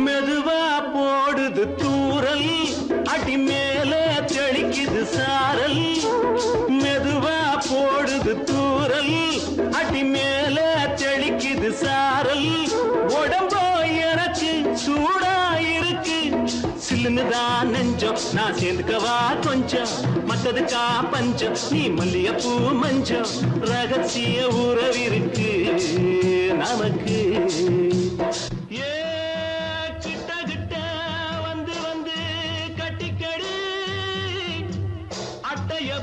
மெதுவா போடுது தூரல் அடி மேல தெளிக்குது சாரல் மெதுவா போடுது தூரல் அடி மேல தெளிக்குது சாரல் உடம்போ எனக்கு சூடா இருக்கு சில்லுன்னுதான் நெஞ்சம் நான் சேர்ந்துக்கவா கொஞ்சம் மத்ததுக்கா பஞ்சம் நீ மல்லிகைப்பூ மஞ்சம் ரகசிய உறவிருக்கு நமக்கு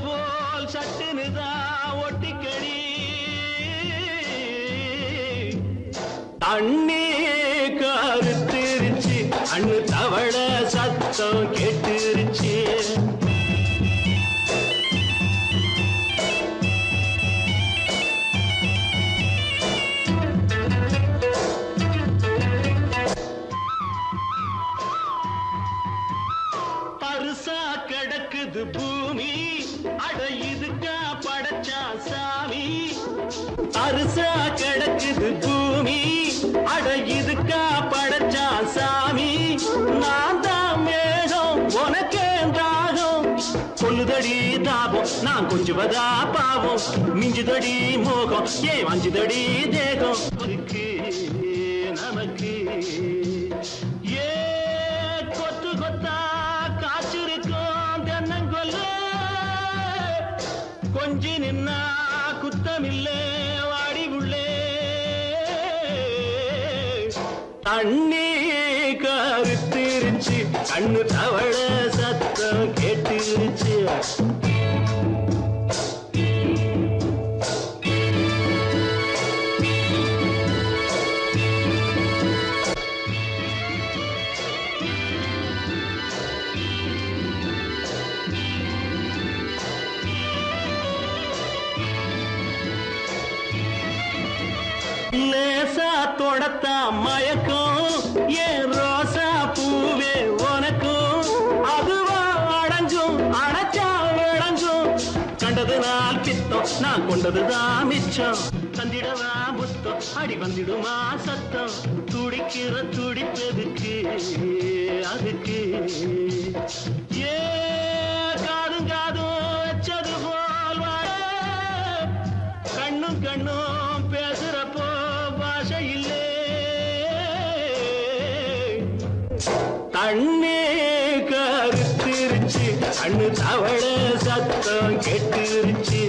போல் சட்டுனுதான் ஒட்டிக்கடி தண்ணி கருத்திருச்சு அண்ணு தவள சத்தம் கேட்டுருச்சு பருசா கிடக்குது பூமி அட இதுக்கா படைச்சா சாமி அரிசா கிடக்குது பூமி அட இதுக்கா படைச்சா சாமி நான் தான் மேகம் உனக்கே தாகம் சொல்லுதடி தாபம் நான் கொஞ்சுவதா பாவம் மிஞ்சுதடி மோகம் ஏன் வஞ்சுதடி தேகம் இருக்கு நமக்கு ஏ கொத்து கொத்தா காய்ச்சிருக்கும் தென்னங்கொல்ல கொஞ்சி நின்னா குத்தமில்லே வாடி உள்ளே தண்ணி கருத்திருச்சு கண்ணு தவள சத்தம் கேட்டுருச்சு லேசா தொடத்தா மயக்கும் ஏன் ரோசா பூவே உனக்கும் அதுவா அடைஞ்சும் அடைச்சா விளைஞ்சும் கண்டது நாள் பித்தம் நான் கொண்டதுதான் மிச்சம் தந்திடவா புத்தம் அடி வந்திடுமா சத்தம் துடிக்கிற துடிப்பதுக்கு அதுக்கு ஏ காதும் காதும் வச்சது போல் வாழ கண்ணும் கண்ணும் பேசுறப்போ பாஷை இல்லே தண்ணி கருத்திருச்சு கண்ணு தவள சத்தம் கெட்டுருச்சு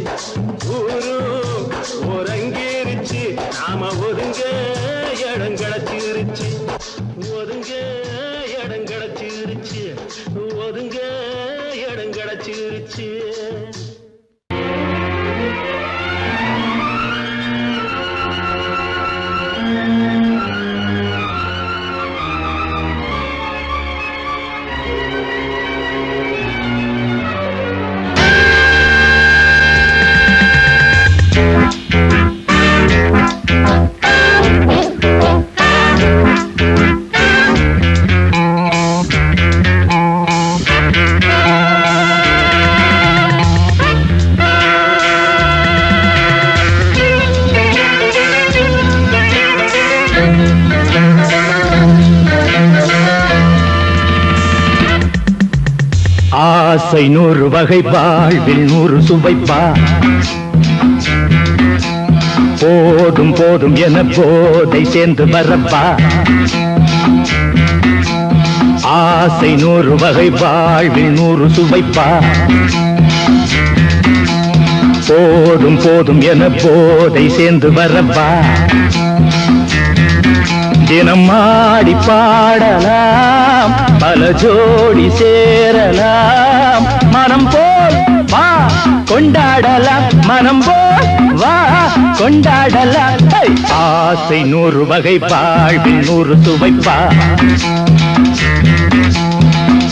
ஊரும் உறங்கிருச்சு நாம ஒதுங்க இடம் கிடைச்சிருச்சு ஒதுங்க இடம் கிடைச்சிருச்சு ஒதுங்க இடம் கிடைச்சிருச்சு ஆசை 100 வகை வாழ்வில் 100 சுவைப்பா போதும் போதும் என போதை சேர்ந்து வரப்பா ஆசை 100 வகை வாழ்வில் 100 சுவைப்பா போதும் போதும் என போதை சேர்ந்து வரப்பா தினம் ஆடி பாடலாம் பல ஜோடி சேரலாம் மனம் போல் வா கொண்டாடலாம் மனம் போல் வா கொண்டாடலாம் ஆசை 100 வகை வாழ்வில் 100 சுவைப்பா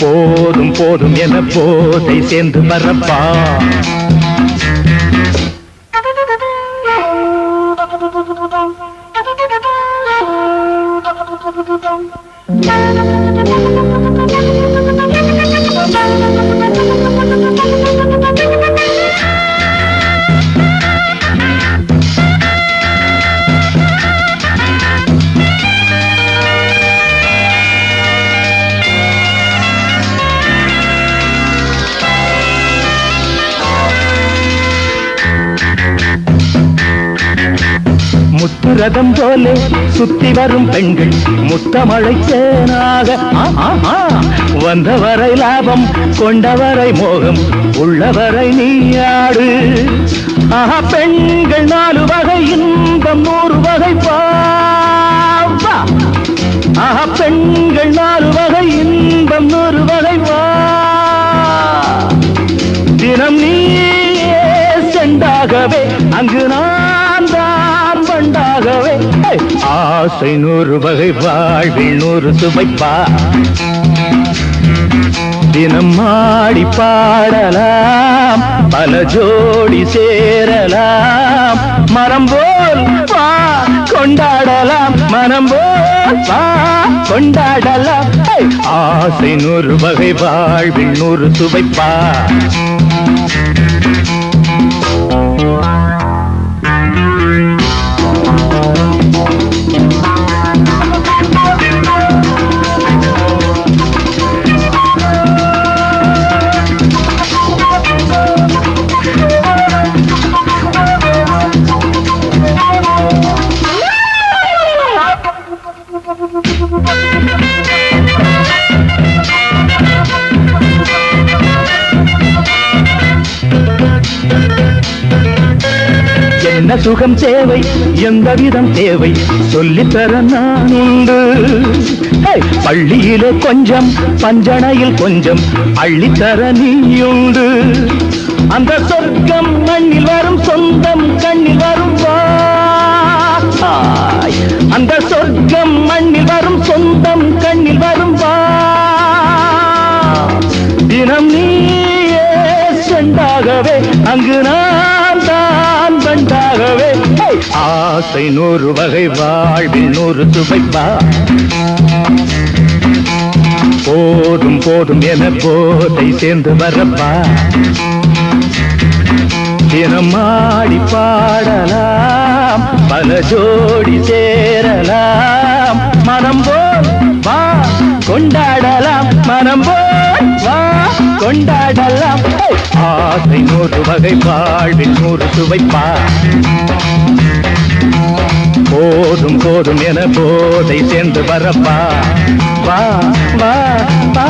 போதும் போதும் என போதை சேர்ந்து வரப்பா முத்துரதம் போலே சுத்தி வரும் பெண்கள் முத்தமழை தேனாக வந்தவரை லாபம் கொண்டவரை மோகம் உள்ளவரை நீயாடு ஆஹா பெண்கள் 4 வகை இன்பம் 100 வகை வா ஆஹா பெண்கள் 4 வகை இன்பம் 100 வகை வா தினம் நீயே செண்டாகவே அங்கு நான் தான் வண்டாகவே ஆசை 100 வகை வாழ்வில் 100 சுவைப்பா தினம் ஆடி பாடலாம் பல ஜோடி சேரலாம் மரம் போல் வா கொண்டாடலாம் மனம் போல் வா கொண்டாடலாம் ஆசை 100 வகை வாழ்வில் 100 சுவைப்பா என்ன சுகம் தேவை எந்த விதம் தேவை சொல்லித்தர நான் உண்டு பள்ளியிலே கொஞ்சம் பஞ்சனையில் கொஞ்சம் அள்ளித்தர நீயுண்டு அந்த சொர்க்கம் மண்ணில் வரும் சொந்தம் கண்ணில் வரும் அந்த சொர்க்கம் மண்ணில் வரும் சொந்தம் கண்ணில் வரும் தினம் நீயே செண்டாகவே அங்கு நான் தான் வண்டாகவே ஆசை 100 வகை வாழ்வில் 100 சுவைப்பா போதும் போதும் என போதை சேர்ந்து வரப்பா தினம் ஆடி பாடலாம் பல ஜோடி சேரலாம் மனம் போல் வா கொண்டாடலாம் மனம் போல் வா கொண்டாடலாம் ஆசை 100 வகை வாழ்வில் 100 சுவைப்பா போதும் போதும் என போதை சேர்ந்து வரப்பா வா வா வா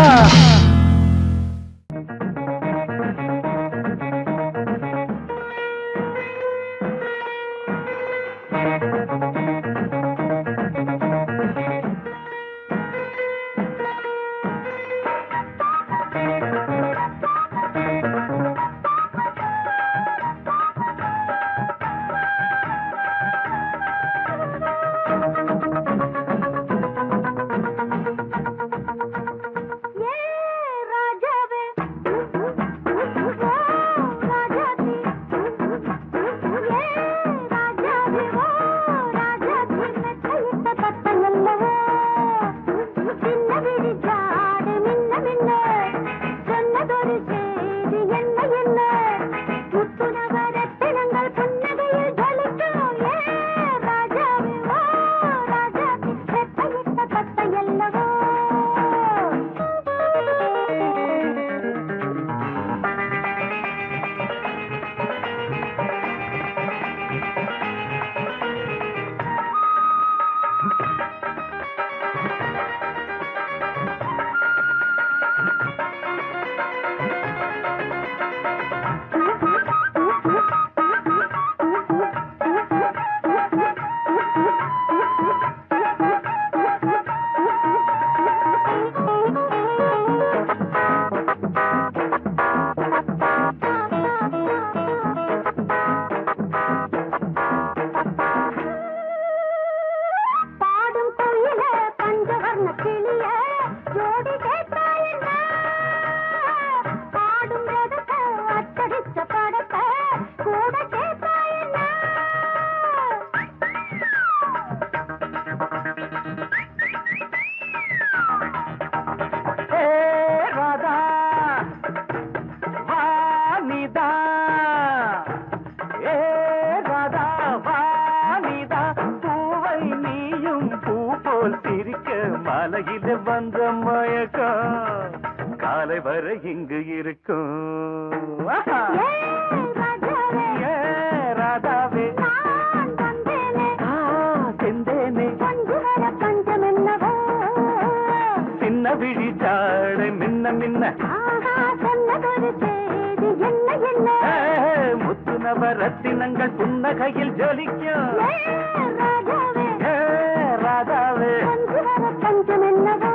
மாலையில வந்த மயக்கம் காலை வரை இங்கு இருக்கும் ராதாவே செந்தேனே சின்ன விழி ஜாடை மின்ன மின்ன முத்து நவரத்தினங்கள் புன்னகையில் ஜொலிக்கும் ராதாவே பஞ்சம் என்னவோ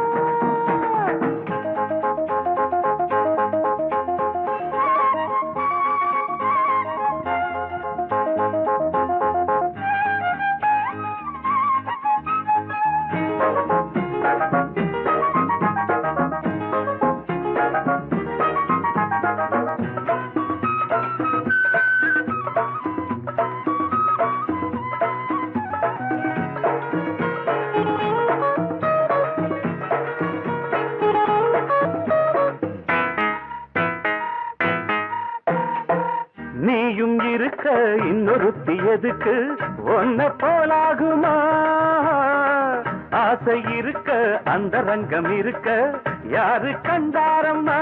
நீயும் இருக்க இன்னொருத்தி எதுக்கு ஒன்ன போலாகுமா ஆசை இருக்க அந்த ரங்கம் இருக்க யாரு கண்டாரம்மா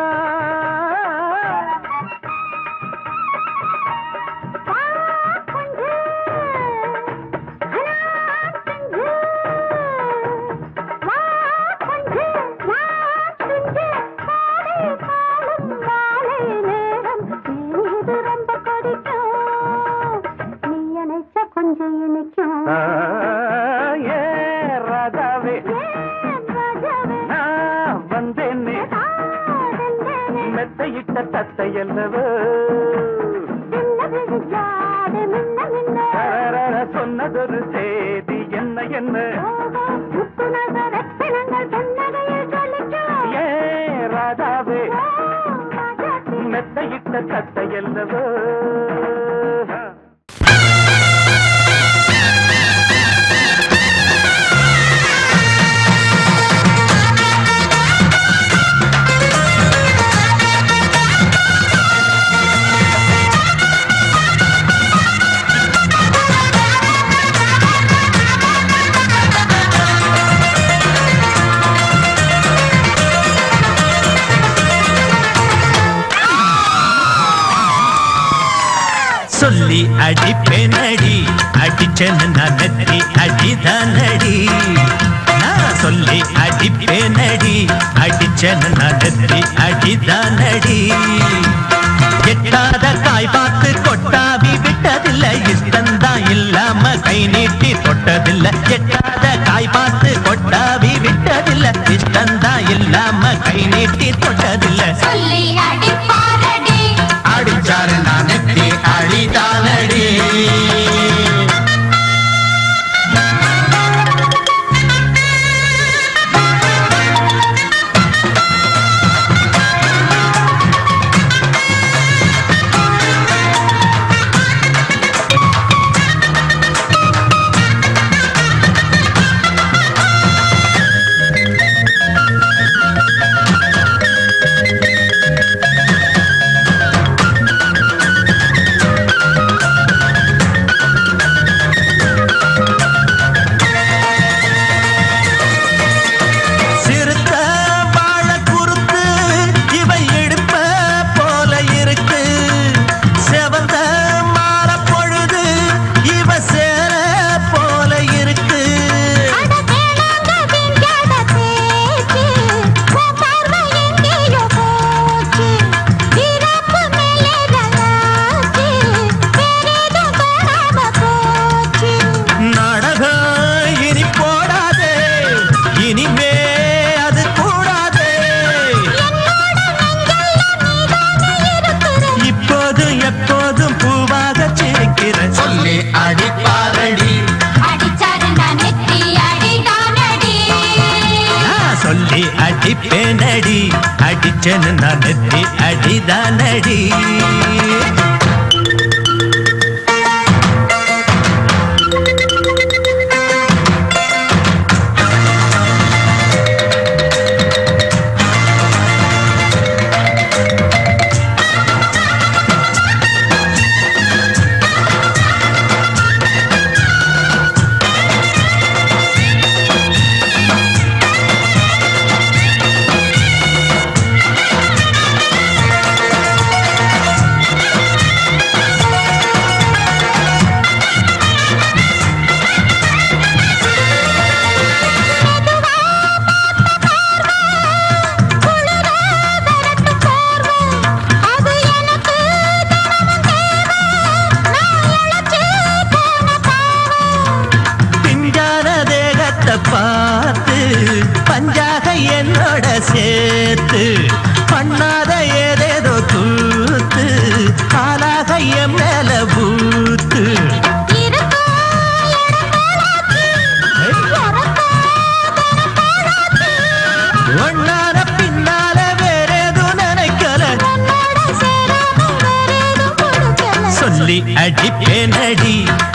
மெத்தையிட்ட தத்தையல்லவோ சொன்னதொரு செய்தி என்ன என்ன ஏ ராதாவே மெத்தையிட்ட தத்தையல்லவோ சொல்லி அடிப்பேனடி அடிச்சேன்னு நான் நெத்தி அடிதானடி நான் சொல்லி அடிப்பேனடி அடிச்சேன்னு நான் நெத்தி அடிதானடி எட்டாத காய் பார்த்து கொட்டாவி விட்டதில்லை இஷ்டந்தான் இல்லாம கை நீட்டி தொட்டதில்லை எட்டாத காய் பார்த்து கொட்டாவி விட்டதில்லை இஷ்டந்தான் இல்லாம கை நீட்டி தொட்டதில்லை சொல்லி அடிப்பாரடி அடிச்சாரு நான் நெத்தி அடிதானடி அடிப்பேனடி அடிச்சேன்னு நான் நெத்தி அடிதானடி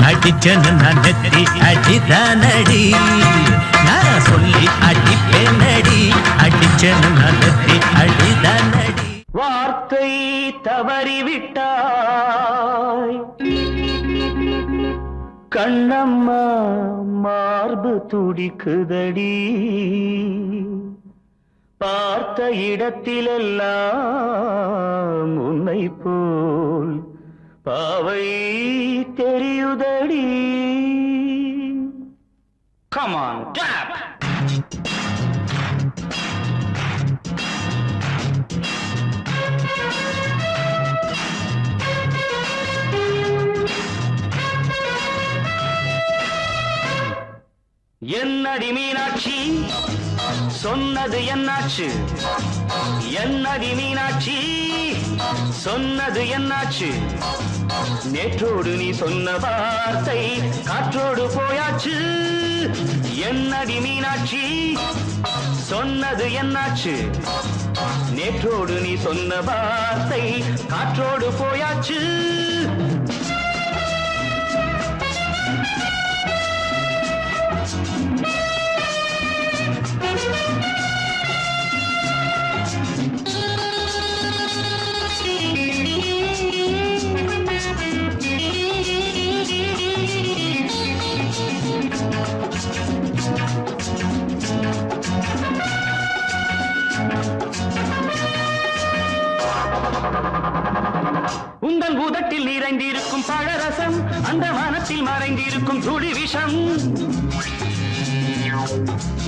அடிச்சனு நான் நெத்தி அடிதானடி நான் சொல்லி அடிப்பேனடி அடிச்சனு நான் நெத்தி அடிதானடி வார்த்தை தவறிவிட்டாய் கண்ணம்மா மார்பு துடிக்குதடி பார்த்த இடத்திலெல்லாம் உன்னை போல் பாவை தெரியுதடி Come on, tap! என்னடி மீனாட்சி சொன்னது என்னாச்சு என்னடி மீனாட்சி சொன்னது என்னாச்சு நேற்றோடு நீ சொன்ன வார்த்தை காற்றோடு போயாச்சு என்னடி மீனாட்சி சொன்னது என்னாச்சு நேற்றோடு நீ சொன்ன வார்த்தை காற்றோடு போயாச்சு உந்தன் பூதத்தில் நிறைந்திருக்கும் பழரசம் அந்த மனத்தில் மறைந்திருக்கும் துளி விஷம்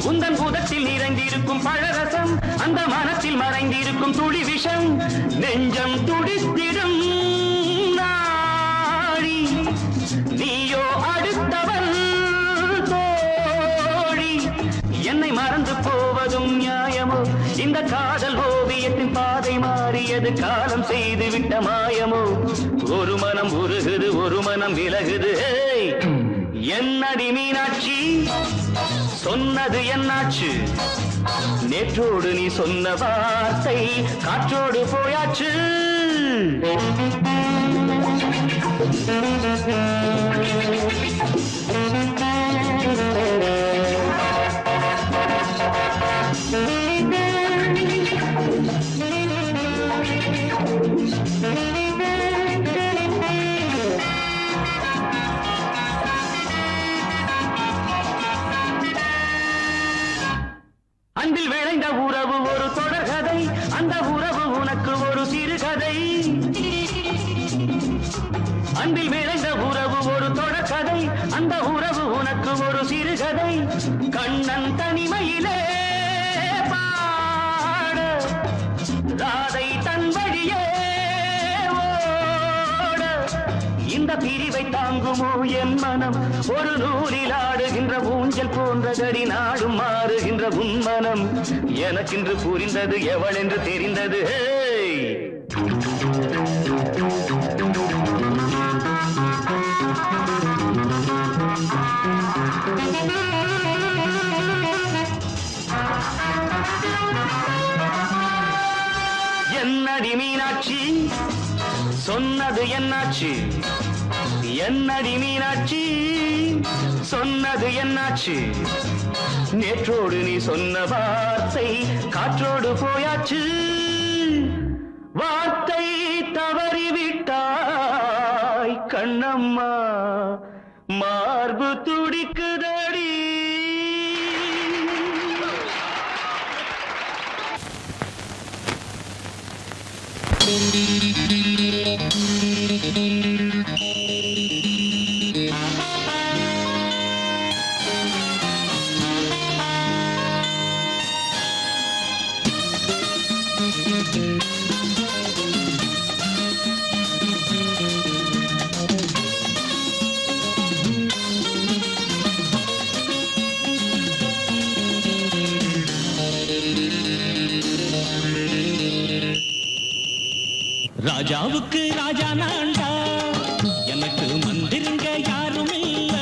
உந்தன் பூதத்தில் நிறைந்திருக்கும் பழரசம் அந்த மனத்தில் மறைந்திருக்கும் துளி விஷம் நெஞ்சம் துடித்திடும் நாடி நீயோ அடுத்தவள் தோழி என்னை மறந்து போவதும் நியாயமோ இந்த காதல் ஓவியத்தின் பாதை மாறியது காலம் செய்து விட்ட மாயமோ ஒரு மனம் உருகுது ஒரு மனம் விலகுது என்னடி மீனாட்சி சொன்னது என்னாச்சு நேற்றோடு நீ சொன்ன வார்த்தை காற்றோடு போயாச்சு அன்பில் விளைந்த உறவு ஒரு தொடர்கதை அந்த உறவு உனக்கு ஒரு சிறுகதை அன்பில் விளைந்த உறவு ஒரு தொடர்கதை அந்த உறவு உனக்கு ஒரு சிறுகதை கண்ணன் தனிமையிலே பாட ராதை தன் வழியே ஓட இந்த பிரிவை தாங்குமோ என் மனம் ஒரு நூலில் ஆடுகின்ற ஊஞ்சல் போன்றதடி நாடும் மாறுகின்ற உன்மனம் எனக்கென்று புரிந்தது எவள் என்று தெரிந்தது என்னடி மீனாட்சி சொன்னது என்னாச்சு என்னடி மீனாட்சி சொன்னது என்னாச்சு நேற்றோடு நீ சொன்ன வார்த்தை காற்றோடு போயாச்சு வார்த்தை தவறிவிட்டாய் கண்ணம்மா மார்பு துடிக்குதடி ராஜாவுக்கு ராஜா நான்டா எனக்கு மந்திருங்க யாரும் இல்ல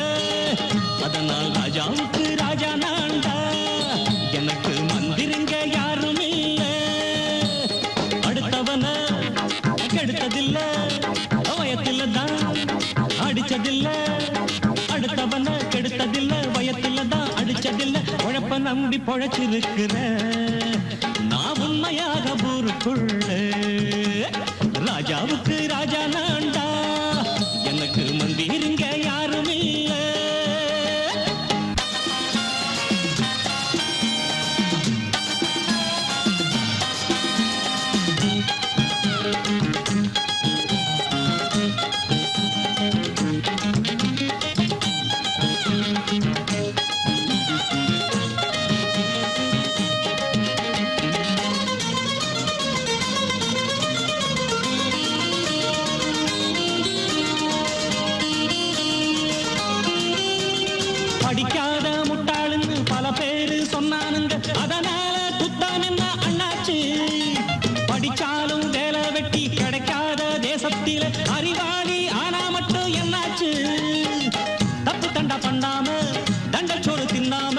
அதனால் ராஜாவுக்கு ராஜா நான்டா எனக்கு மந்திருங்க யாரும் இல்ல அடுத்தவன கெடுத்ததில்ல வயத்துல தான் அடிச்சதில்லை அடுத்தவன கெடுத்ததில்ல வயத்துல தான் அடிச்சதில்ல உழப்ப நம்பி பொழைச்சிருக்கிற நான் உண்மையாக ஊருக்குள்ள ராஜாவுக்கு ராஜா நான்டா எனக்கு மந்திருங்க யாரும் இல்ல படிக்காத முட்டாளுன்னு பல பேரு சொன்னானுங்க அதனால குத்தான் என்ன அண்ணாச்சு படிச்சாலும் வேலை வெட்டி கிடைக்காத தேசத்தில அறிவாளி ஆனா மட்டும் என்னாச்சு தப்பு தண்டா பண்ணாம தண்டச்சோறு தின்னாம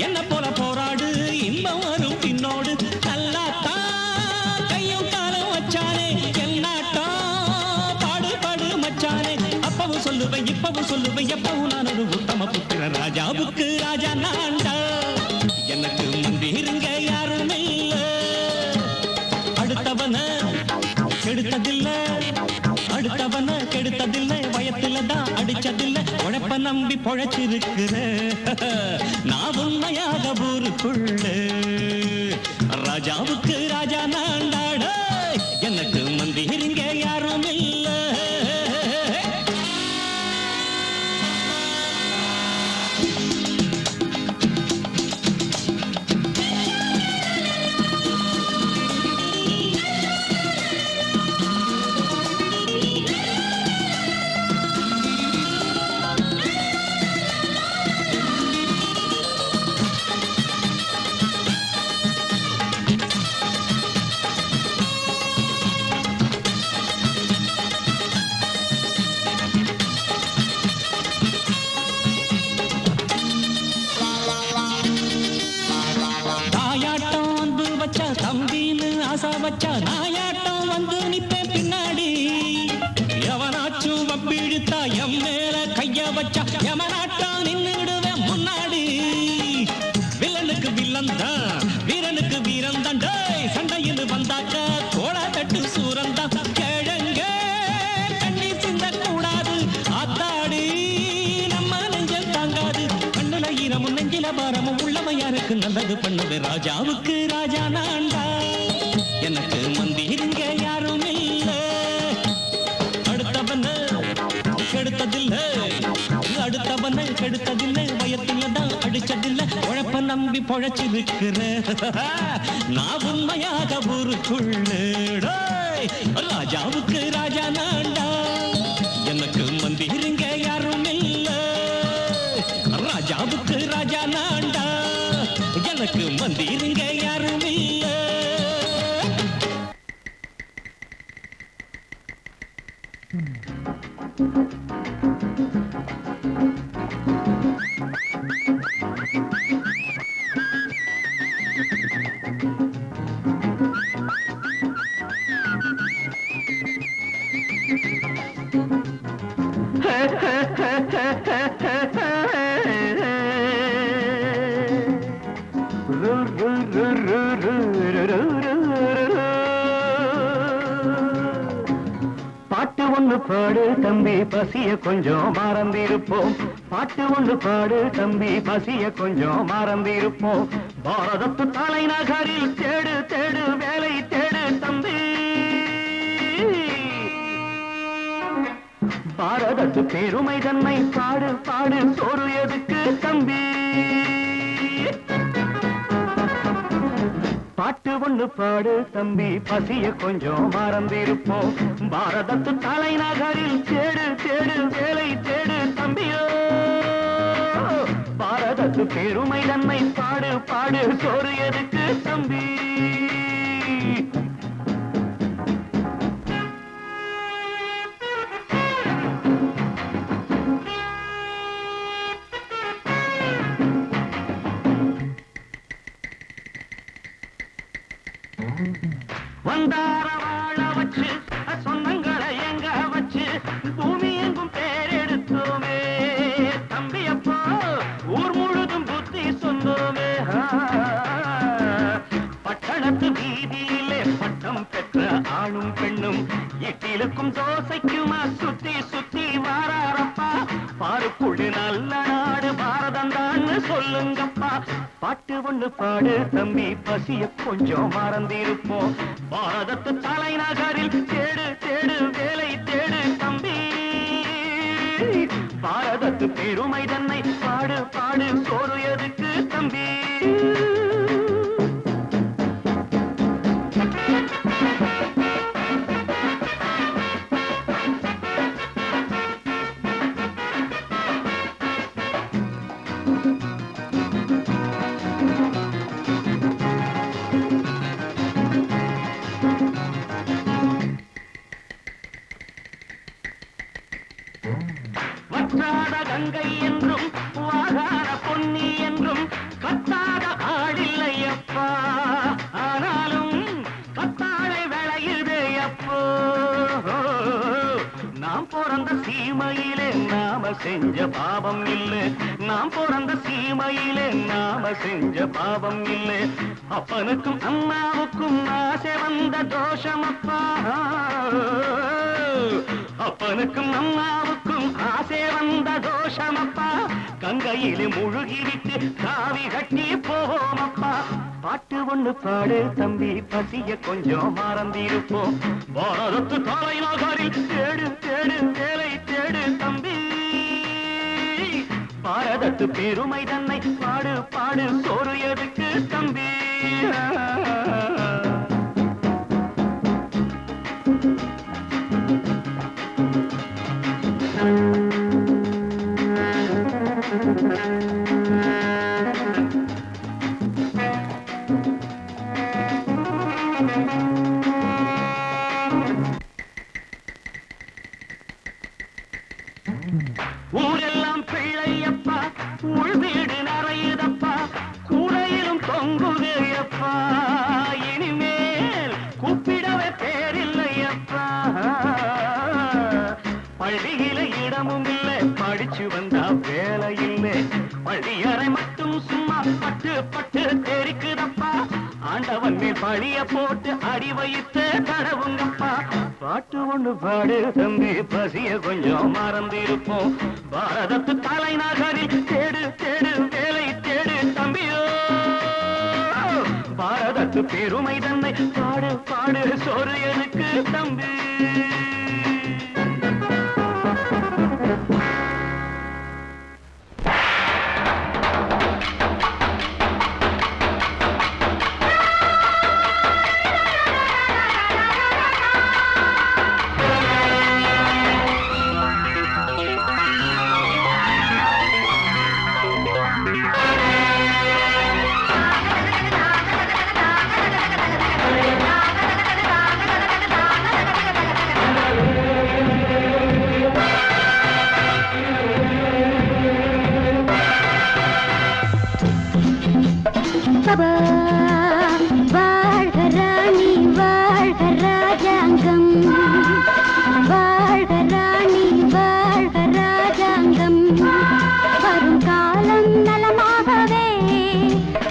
என்ன போல போராடு இன்பம் வரும் பின்னோடு நல்லாத்தான் கையும் காலம் வச்சானே என்னாட்டா பாடு பாடு மச்சானே அப்பவும் சொல்லுவேன் இப்பவும் சொல்லுவேன் எப்பவும் நான் ஒரு உத்தம புத்திர ராஜாவுக்கு ராஜா நான்டா எனக்கு மந்திருங்க யாரும் இல்ல அடுத்தவன கெடுத்ததில்ல அடுத்தவன கெடுத்ததில்லை வயத்துல தான் அடிச்சதில்ல உழைப்ப நம்பி பொழைச்சிருக்கிற நான் உண்மையாக ஊருக்குள்ள ராஜாவுக்கு ராஜா நான்டாட எனக்கு மந்திருங்க யாரும் இல்ல தாயாட்டம் வந்து வச்சா தம்பின்னு ஆசா வச்சா நாயாட்டம் வந்து நிப்பேன் பின்னாடி எவனாச்சும் வப்பிழுத்தா எம் மேல கைய வச்சா எமனாட்டம் நின்னுடுவேன் முன்னாடி வில்லனுக்கு வில்லன் தான் வீரனுக்கு வீரன் தான் சண்டையில் வந்தாக்க கோலா தட்டு சூரன் தான் கிழங்க கண்ணி சிந்த கூடாது ஆத்தாடி நம்ம நெஞ்சல் தாங்காது கண்ணுல ஈரமும் நெஞ்சில பாரமும் உள்ளவன் யாருக்கு நல்லது பண்ணுது ராஜாவுக்கு ராஜா நான்டா எனக்கு மந்திருங்க யாரும் இல்ல அடுத்தவன கெடுத்ததில்ல அடுத்தவன கெடுத்ததில்லை வயத்துல தான் அடிச்சதில்ல உழைப்ப நம்பி பொழைச்சிருக்கிற நான் உண்மையாக ஊருக்குள்ள ராஜாவுக்கு ராஜா நான்டா எனக்கு மந்திருங்க யாரும் இல்ல ராஜாவுக்கு ராஜா நான்டா எனக்கு மந்திருங்க யாரும் இல்ல பாட்டு ஒண்ணு பாடு தம்பி பசிய கொஞ்சம் மறந்திருப்போம் பாட்டு ஒண்ணு பாடு தம்பி பசிய கொஞ்சம் மறந்திருப்போம் பாரதத்து தலைநகரில் தேடு தேடு வேலை தேடு தம்பி பாரதத்து பெருமை தன்னை பாடு பாடு சோறு எதுக்கு தம்பி பாட்டு ஒண்ணு பாடு தம்பி பசிய கொஞ்சம் மறந்திருப்போம் பாரதத்து தலைநகரில் தேடு தேடு வேலை தேடு தம்பியோ பாரதத்து பெருமை தன்னை பாடு பாடு சோறு எதுக்கு தம்பி வந்தார வாழ வச்சு சொந்தங்களை எங்க வச்சு பூமி எங்கும் பேரெடுத்தோமே இழுக்கும் தோசைக்குமா சுத்தி சுத்தி வாராரப்பா பாருக்குழு நல்ல நாடு பாரதம் தான் சொல்லுங்கப்பா பாட்டு ஒண்ணு பாடு தம்பி பசிய கொஞ்சம் மறந்திருப்போம் பாரதத்து தலைநகரில் தேடு தேடு வேலை தேடு தம்பி பாரதத்து பெருமை தன்னை பாடு பாடு சோறு எதுக்கு தம்பி வற்றாத கங்கை என்றும் வாகாத பொன்னி என்றும் கத்தாத ஆடில்லையப்பா ஆனாலும் கத்தாழை விளையுதே அப்போ நாம் பிறந்த சீமையிலே நாம செஞ்ச பாவம் இல்லை நாம் பிறந்த சீமையிலே நாம செஞ்ச பாவம் இல்லை அப்பனுக்கும் அம்மாவுக்கும் ஆசை வந்த தோஷமப்பா அப்பனுக்கும் அம்மாவுக்கும் ஆசை வந்த தோஷமப்பா கங்கையிலே முழுகிவிட்டு காவி கட்டி போவோமப்பா பாட்டு ஒண்ணு பாடு தம்பி பசிய கொஞ்சம் மறந்திருப்போம் பாரதத்து தலைநகரில் தேடு தேடு வேலை தேடு தம்பி பாரதத்து பெருமை தன்னை பாடு பாடு சோறு எதுக்கு தம்பி ஊரெல்லாம் பிள்ளையப்பா உள் வீடு நிறையுதப்பா கூரையிலும் தொங்குதையப்பா இனிமேல் கூப்பிடவே பேரில்லையப்பா பள்ளியில இடமும் இல்லை படிச்சு வந்தா வேலை இல்லை பள்ளியறை மட்டும் சும்மா பட்டு பட்டு தெரிக்குதப்பா ஆண்டவன் மேல் பழிய போட்டு அடி வைத்து தடவுங்கப்பா பாட்டு ஒண்ணு பாடு தம்பி பசிய கொஞ்சம் மறந்திருப்போம் பாரதத்து தலைநகரில் தேடு தேடு வேலை தேடு தம்பியோ பாரதத்து பெருமை தன்னை பாடு பாடு சோறு எனக்கு தம்பி வாழ்க ராணி வாழ்க ராஜாங்கம் வாழ்க ராணி வாழ்க ராஜாங்கம் வரும் காலம் நலமாகவே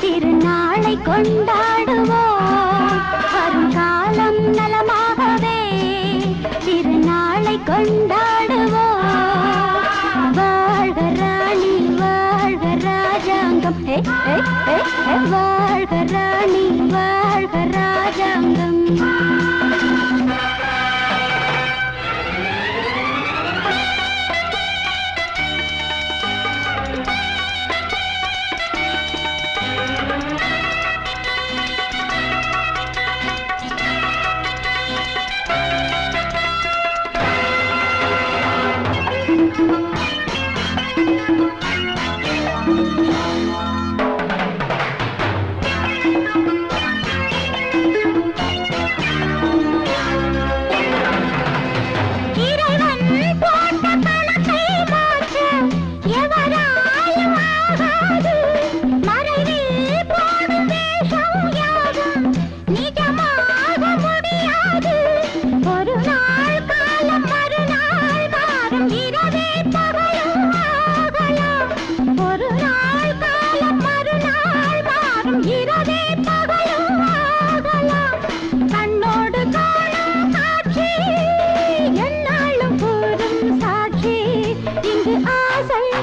திருநாளை கொண்டாடுவோம் வரும் காலம் நலமாகவே திருநாளை கொண்டாடுவோம் வாழ்க ராணி வாழ்க ராஜாங்கம் வாழ்க ராணி வாழ்க ராஜாங்கம்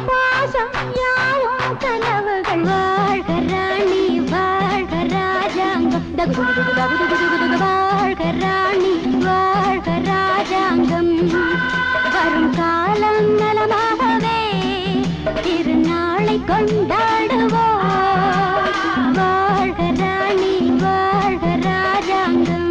பாசம் யாவும் கனவுகள் வாழ்க ராணி வாழ்க ராஜாங்கம் வாழ்க ராணி வாழ்க ராஜாங்கம் வரும் காலம் நலமாகவே திருநாளை கொண்டாடுவோம் வாழ்க ராணி வாழ்க ராஜாங்கம்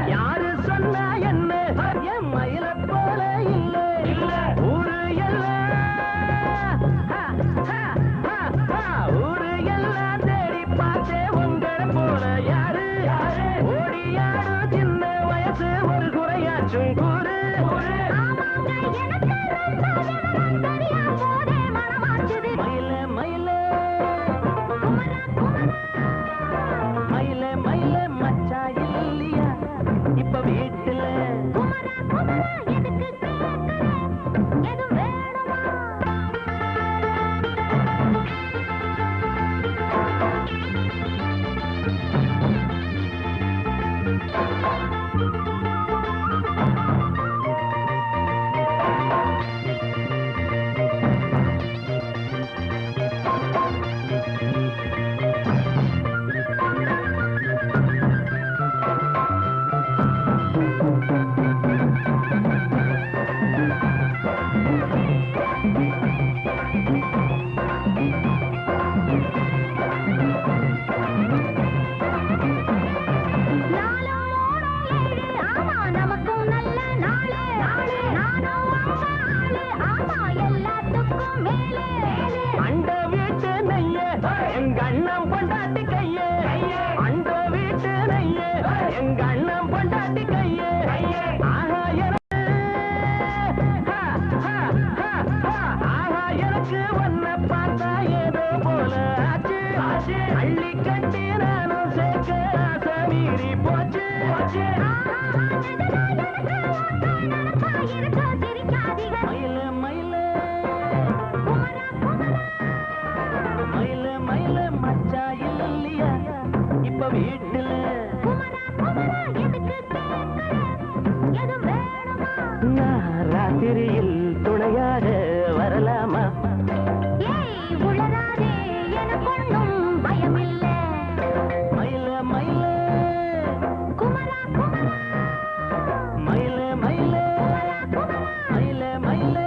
யாரு சொன்னா எங்க அண்ணன் பொண்டாட்டி கையே அந்த வீட்டு நையே எங்க அண்ணன் பொண்டாட்டி கையே ஆஹா எனக்கு ஒன்ன பார்த்தா ஏதோ போல ஆச்சு அள்ளி கட்டி நானும் சேர்க்க ஆசை மீறி போச்சு மயில மயில மயில மயில மச்சா இல்லையா இப்ப வீட்டுல ராத்திரியில் துணையாக வரலாமா மயில மயில மயில மயில மயில மயில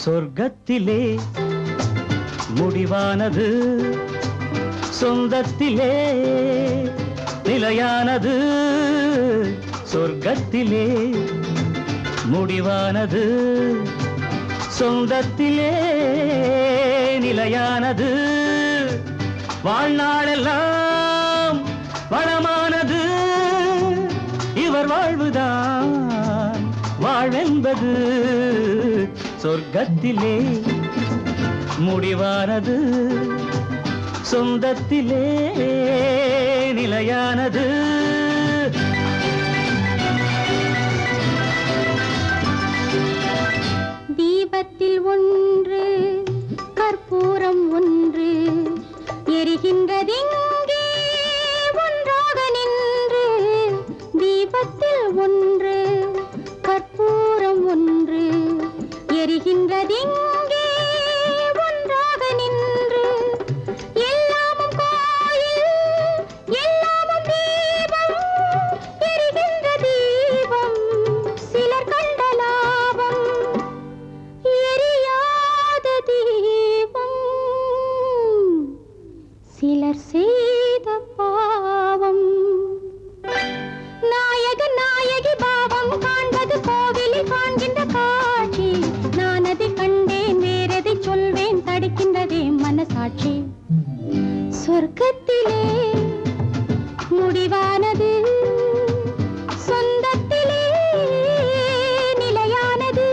சொர்க்கத்திலே முடிவானது சொந்தத்திலே நிலையானது சொர்க்கத்திலே முடிவானது சொந்தத்திலே நிலையானது வாழ்நாளெல்லாம் வளமானது இவர் வாழ்வுதான் வாழ்வென்பது சொர்க்கத்திலே முடிவானது சொந்தத்திலே நிலையானது தீபத்தில் ஒன்று கற்பூரம் ஒன்று எரிகின்றதிங்கே ஒன்றாக நின்று தீபத்தில் ஒன்று கற்பூரம் ஒன்று எரிகின்றதிங்கே ஒன்றாக நின்று எல்லாமும் கோயில் எல்லாமும் தீபம் எரிகின்ற தீபம் சிலர் கண்ட லாபம் எரியாத தீபம் சிலர் செய்த பாவம் நாயகன் நாயகி பாவம் காண்பது கோவிலில் காண்கின்ற காட்சி நான் அதை கண்டேன் வேறதை சொல்வேன் தடுக்கின்றதே மனசாட்சி சொர்க்கத்திலே முடிவானது சொந்தத்திலே நிலையானது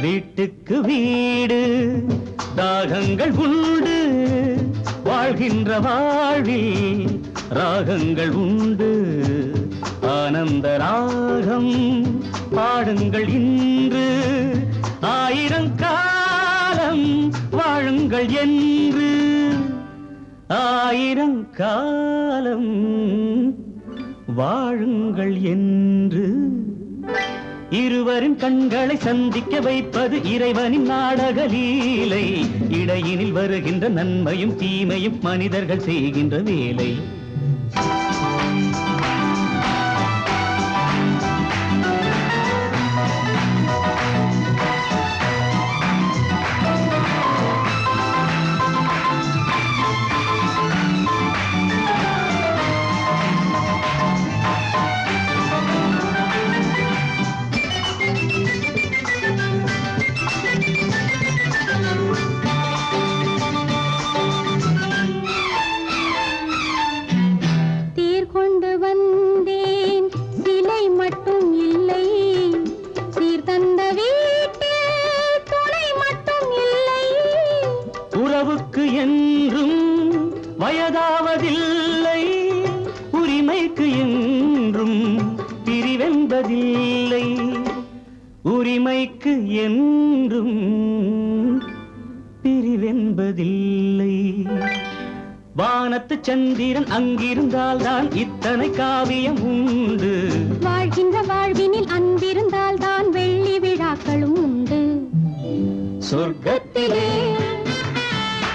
வீட்டுக்கு வீடு தாகங்கள் உண்டு வாழ்கின்ற வாழ்வில் ராகங்கள் உண்டு ஆனந்த ராகம் பாடுங்கள் இன்று ஆயிரம் காலம் வாழுங்கள் என்று ஆயிரம் காலம் வாழுங்கள் என்று இருவரின் கண்களை சந்திக்க வைப்பது இறைவனின் நாடக லீலை இடையினில் வருகின்ற நன்மையும் தீமையும் மனிதர்கள் செய்கின்ற வேலை உறவுக்கு என்றும் வயதாவதில்லை உரிமைக்கு என்றும் பிரிவென்பதில்லை உரிமைக்கு என்றும் பிரிவென்பதில்லை வானத்து சந்திரன் அங்கிருந்தால் தான் இத்தனை காவியம் உண்டு வாழ்கின்ற வாழ்வினில் அன்பிரு சொர்க்கத்திலே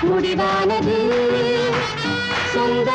முடிவானது சொந்த